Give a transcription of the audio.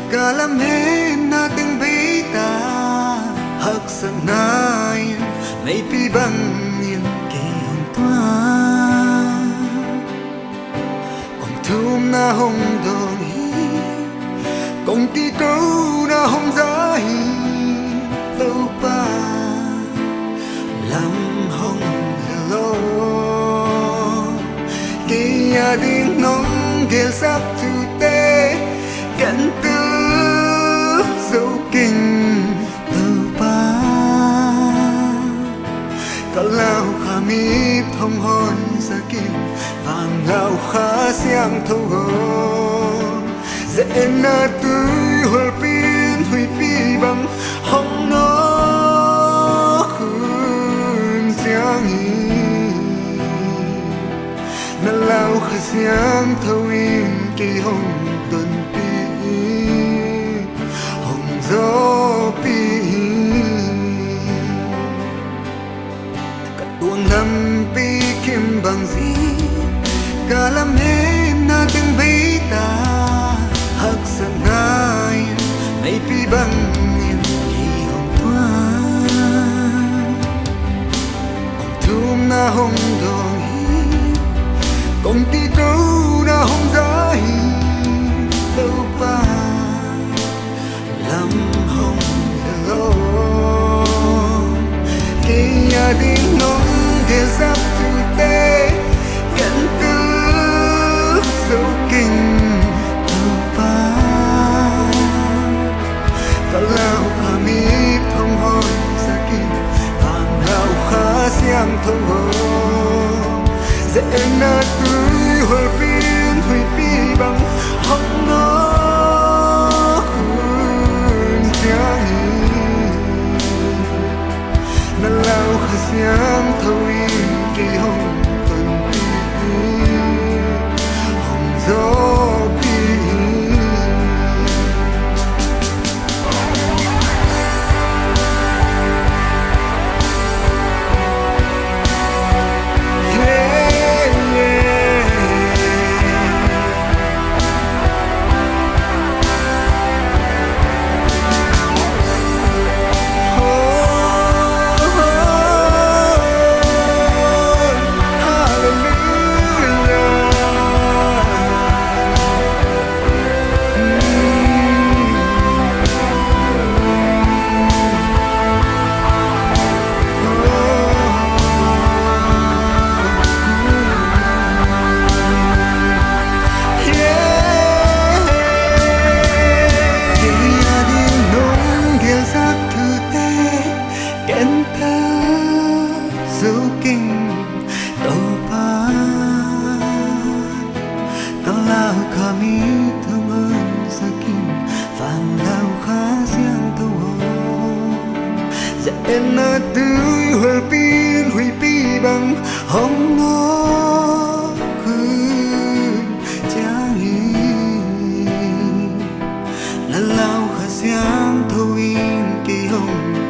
Kalamhin nating bita haksanayan may pibangin kayong tuwan kung tum na hong dongi kung tikaw na hong zahi lâu pa lam hong hello kia ding nong gel sắp tu te cảnh tư dấu kinh lâu pa kalau kami thông hôn sakin vàng ngao khá xiang thâu gom dễ na tươi hol pin hui pi bằng hong nó khun chiang hi na lao khá xiang thâu in kỳ hong tuần pi hong gió pi cả tuồng năm pi kim bằng gì cả làm hết na từng bấy ta haksanayan may pibangin kayong tuwan kung tum na hong dongi kung tikaw na hong zahi lâu pa lam hong hello kaya ding nong gel sắp tu te cảnh tư dấu kinh kalau kami thông hôn sakin vàng ngao khá xiang thâu gom dễ na tươi hol pin hui pi bằng hong nó khun chiang hi na lao khá xiang thâu in kỳ hong tuần pi hong gió dấu kinh lâu pa kalau kami thông ơn sakin vàng lao khá xiang thâu hồn dễ na tươi hol pin hui pi bằng hong nó khun chiang hi na lao khá xiang thâu in kỳ hong